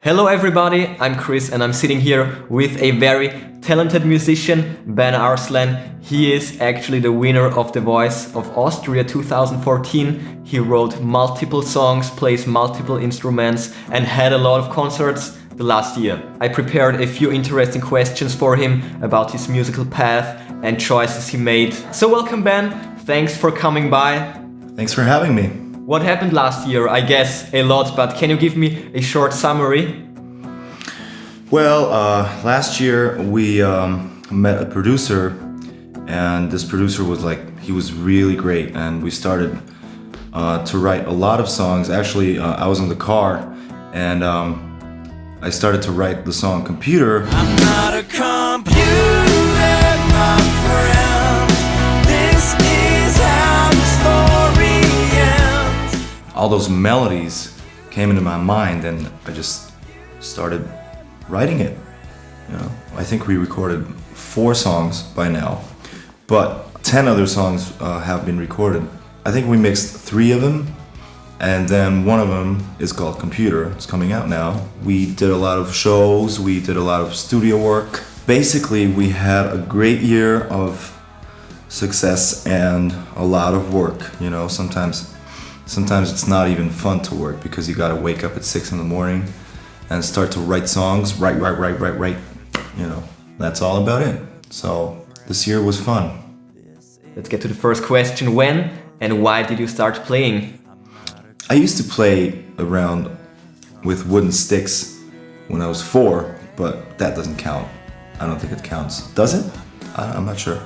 Hello everybody, I'm Chris and I'm sitting here with a very talented musician, Ben Arslan. He is actually the winner of The Voice of Austria 2014. He wrote multiple songs, plays multiple instruments and had a lot of concerts the last year. I prepared a few interesting questions for him about his musical path and choices he made. So welcome Ben, thanks for coming by. Thanks for having me. What happened last year? I guess a lot, but can you give me a short summary? Well, last year we met a producer, and this producer he was really great, and we started to write a lot of songs. Actually, I was in the car, and I started to write the song Computer. I'm not a computer, my friend. This is how the story ends. All those melodies came into my mind, and I just started writing it. I think we recorded 4 songs by now, but 10 other songs have been recorded. I think we mixed 3 of them, and then one of them is called Computer. It's coming out now. We did a lot of shows, we did a lot of studio work. Basically, we had a great year of success and a lot of work. Sometimes it's not even fun to work because you gotta wake up at 6 in the morning and start to write songs, write. That's all about it. So this year was fun. Let's get to the first question. When and why did you start playing? I used to play around with wooden sticks when I was 4, but that doesn't count. I don't think it counts. Does it? I'm not sure.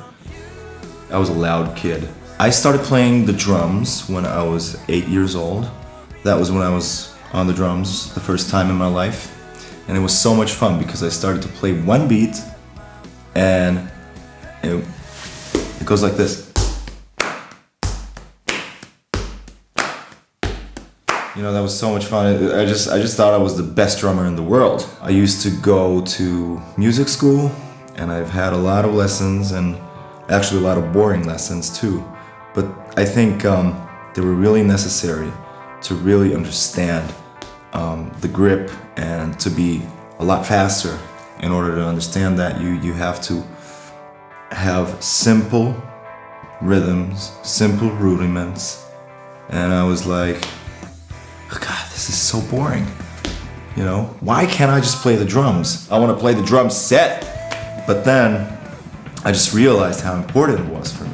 I was a loud kid. I started playing the drums when I was 8 years old. That was when I was on the drums the first time in my life, and it was so much fun because I started to play one beat and it goes like this. That was so much fun. I just thought I was the best drummer in the world. I used to go to music school, and I've had a lot of lessons, and actually a lot of boring lessons too, but I think they were really necessary to really understand the grip and to be a lot faster. In order to understand that, you have to have simple rhythms, simple rudiments. And I was like, oh God, this is so boring. Why can't I just play the drums? I want to play the drum set. But then I just realized how important it was for me.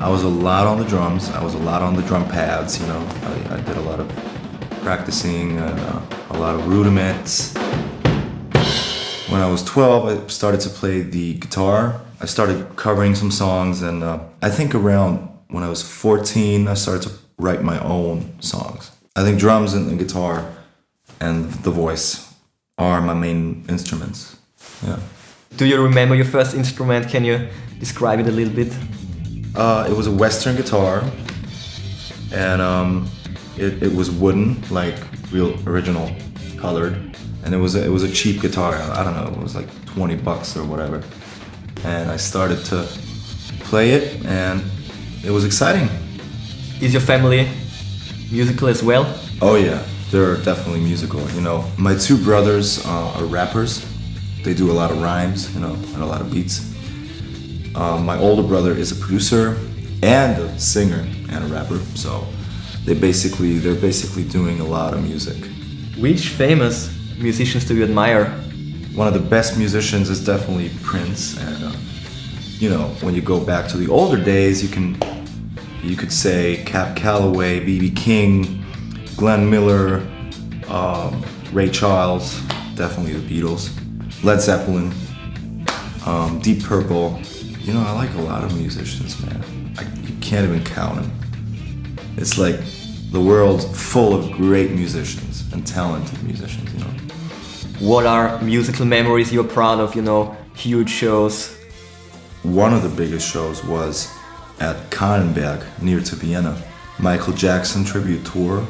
I was a lot on the drums. I was a lot on the drum pads. I did a lot of practicing and a lot of rudiments. When I was 12, I started to play the guitar. I started covering some songs, and I think around when I was 14, I started to write my own songs. I think drums and the guitar and the voice are my main instruments. Yeah. Do you remember your first instrument? Can you describe it a little bit? It was a Western guitar, and it was wooden, like real original colored, and it was a cheap guitar. I don't know, it was like $20 or whatever. And I started to play it, and it was exciting. Is your family musical as well? Oh yeah, they're definitely musical. My 2 brothers are rappers. They do a lot of rhymes, and a lot of beats. My older brother is a producer and a singer and a rapper, so they're basically doing a lot of music. Which famous musicians do you admire? One of the best musicians is definitely Prince, and when you go back to the older days, you could say Cab Calloway, B.B. King, Glenn Miller, Ray Charles, definitely the Beatles, Led Zeppelin, Deep Purple. I like a lot of musicians, man. You can't even count them. It's like the world's full of great musicians and talented musicians, What are musical memories you're proud of, huge shows? One of the biggest shows was at Kahlenberg, near to Vienna. Michael Jackson tribute tour,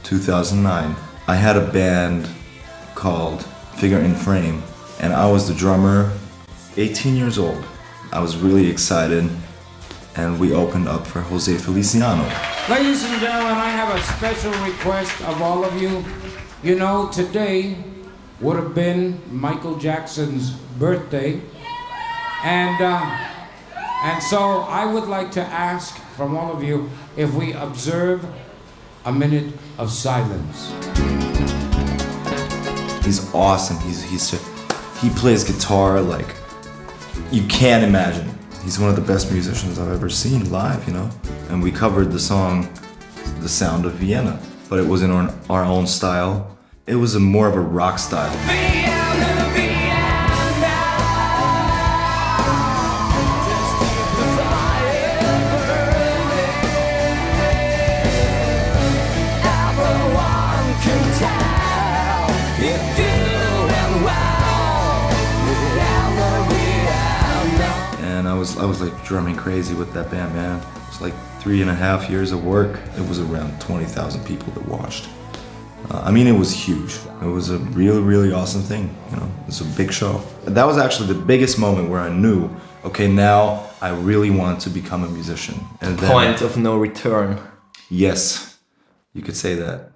2009. I had a band called Figure in Frame, and I was the drummer, 18 years old. I was really excited, and we opened up for Jose Feliciano. Ladies and gentlemen, I have a special request of all of you. You know, today would have been Michael Jackson's birthday, and so I would like to ask from all of you if we observe a minute of silence. He's awesome. He plays guitar like you can't imagine. He's one of the best musicians I've ever seen live, you know? And we covered the song The Sound of Vienna, but it was in our own style. It was more of a rock style. I was like drumming crazy with that band, man. It's like 3.5 years of work. It was around 20,000 people that watched. I mean, it was huge. It was a really, really awesome thing, you know. It's a big show. That was actually the biggest moment where I knew, okay, now I really want to become a musician. And then, Point of no return. yes, you could say that.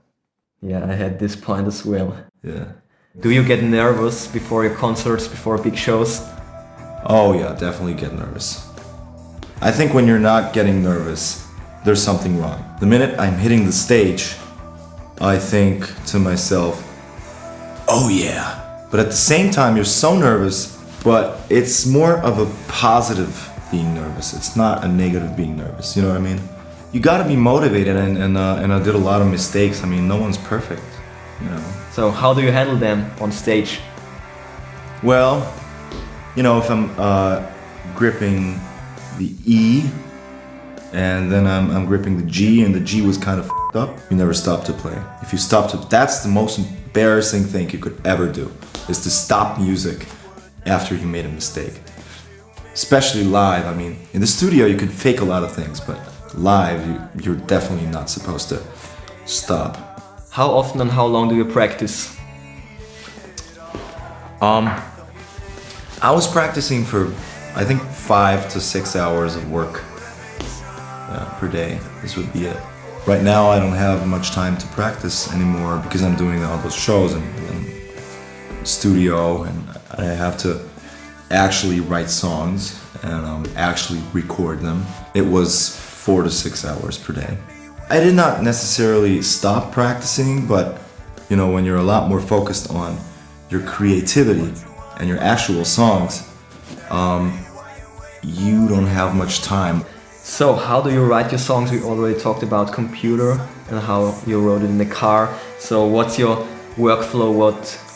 Yeah, I had this point as well. Yeah. Do you get nervous before your concerts, before big shows? Oh yeah, definitely get nervous. I think when you're not getting nervous, there's something wrong. The minute I'm hitting the stage, I think to myself, oh yeah. But at the same time, you're so nervous, but it's more of a positive being nervous. It's not a negative being nervous, you know what I mean? You gotta be motivated, and I did a lot of mistakes. I mean, no one's perfect, you know? So how do you handle them on stage? Well, you know, if I'm gripping the E and then I'm gripping the G and the G was kind of f***ed up, you never stop to play. If you stop to, that's the most embarrassing thing you could ever do, is to stop music after you made a mistake. Especially live. I mean, in the studio you can fake a lot of things, but live you're definitely not supposed to stop. How often and how long do you practice? I was practicing for, I think, 5 to 6 hours of work per day. This would be it. Right now, I don't have much time to practice anymore because I'm doing all those shows and studio, and I have to actually write songs and actually record them. It was 4 to 6 hours per day. I did not necessarily stop practicing, but you know, when you're a lot more focused on your creativity and your actual songs, you don't have much time. So how do you write your songs? We already talked about computer and how you wrote it in the car. So what's your workflow?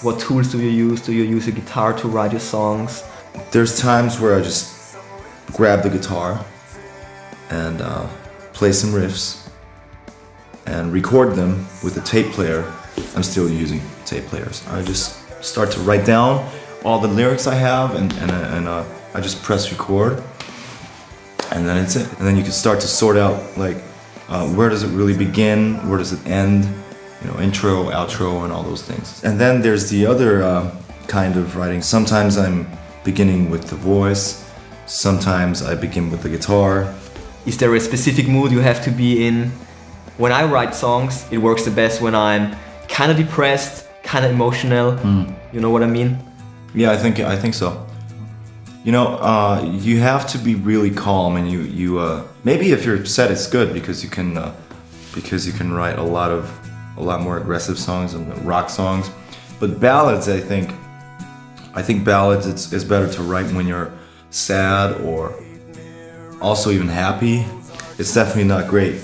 What tools do you use? Do you use a guitar to write your songs? There's times where I just grab the guitar and play some riffs and record them with a tape player. I'm still using tape players. I just start to write down all the lyrics I have and I just press record, and then it's it. And then you can start to sort out like where does it really begin, where does it end, you know, intro, outro, and all those things. And then there's the other kind of writing. Sometimes I'm beginning with the voice, sometimes I begin with the guitar. Is there a specific mood you have to be in? When I write songs, it works the best when I'm kind of depressed, kind of emotional. You know what I mean? Yeah, I think so. You know, you have to be really calm, and you maybe if you're upset, it's good because you can write a lot more aggressive songs and rock songs. But ballads, I think ballads it's better to write when you're sad or also even happy. It's definitely not great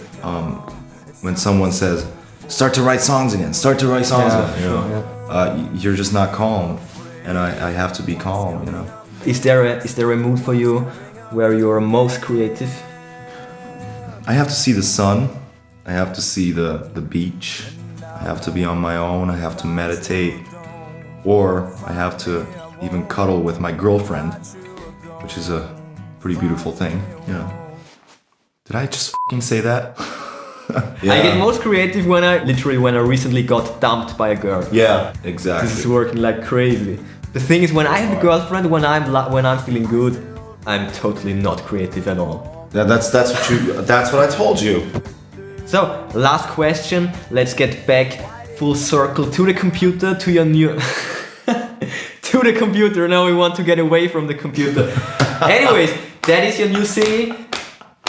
when someone says, "Start to write songs again. Start to write songs again." You know? You're just not calm, and I have to be calm. You know. Is there a mood for you where you're most creative? I have to see the sun. I have to see the beach. I have to be on my own. I have to meditate, or I have to even cuddle with my girlfriend, which is a pretty beautiful thing. You know. Did I just f***ing say that? Yeah. I get most creative when I recently got dumped by a girl. Yeah, exactly. This is working like crazy. The thing is, when I have a girlfriend, when I'm feeling good, I'm totally not creative at all. Yeah, that's what I told you. So, last question. Let's get back full circle to the computer, to your new to the computer. Now we want to get away from the computer. Anyways, that is your new single.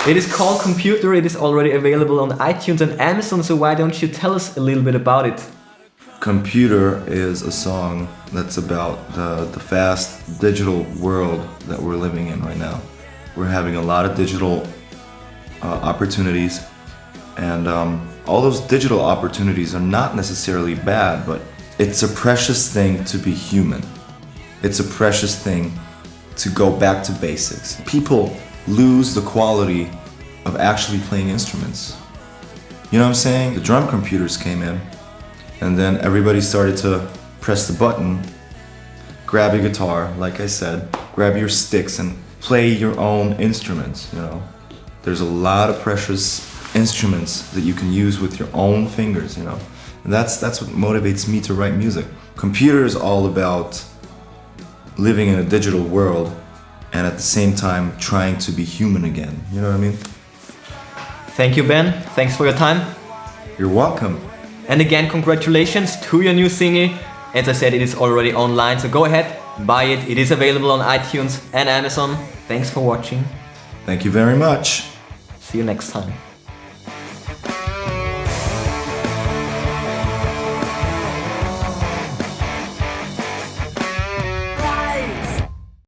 It is called Computer. It is already available on iTunes and Amazon. So why don't you tell us a little bit about it? Computer is a song that's about the fast digital world that we're living in right now. We're having a lot of digital opportunities, and all those digital opportunities are not necessarily bad, but it's a precious thing to be human. It's a precious thing to go back to basics. People lose the quality of actually playing instruments. You know what I'm saying? The drum computers came in, and then everybody started to press the button, grab your guitar, like I said, grab your sticks and play your own instruments, you know. There's a lot of precious instruments that you can use with your own fingers, you know. And that's what motivates me to write music. Computer is all about living in a digital world and at the same time trying to be human again. You know what I mean? Thank you, Ben. Thanks for your time. You're welcome. And again, congratulations to your new single. As I said, it is already online, so go ahead, buy it. It is available on iTunes and Amazon. Thanks for watching. Thank you very much. See you next time.